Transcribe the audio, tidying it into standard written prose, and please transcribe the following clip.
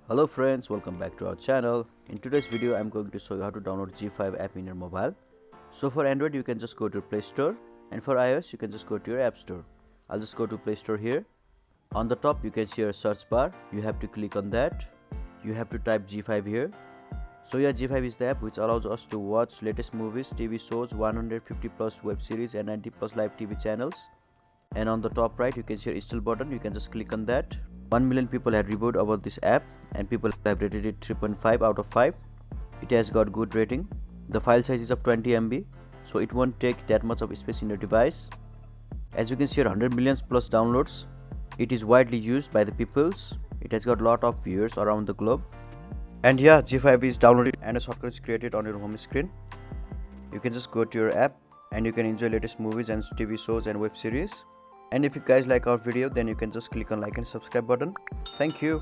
Hello friends, welcome back to our channel. In today's video I'm going to show you how to download Zee5 app in your mobile. So for Android you can just go to Play Store, and for iOS you can just go to your App Store. I'll just go to Play Store here. On the top you can see a search bar. You have to click on that. You have to type Zee5 here. So yeah, Zee5 is the app which allows us to watch latest movies, TV shows, 150 plus web series and 90 plus live TV channels. And on the top right you can see a install button. You can just click on that. 1 million people had reviewed about this app and people have rated it 3.5 out of 5. It has got good rating. The file size is of 20 MB, so it won't take that much of space in your device. As you can see, 100 million plus downloads. It is widely used by the peoples. It has got a lot of viewers around the globe. And yeah, Zee5 is downloaded and a shortcut is created on your home screen. You can just go to your app and you can enjoy latest movies and TV shows and web series. And if you guys like our video, then you can just click on like and subscribe button. Thank you.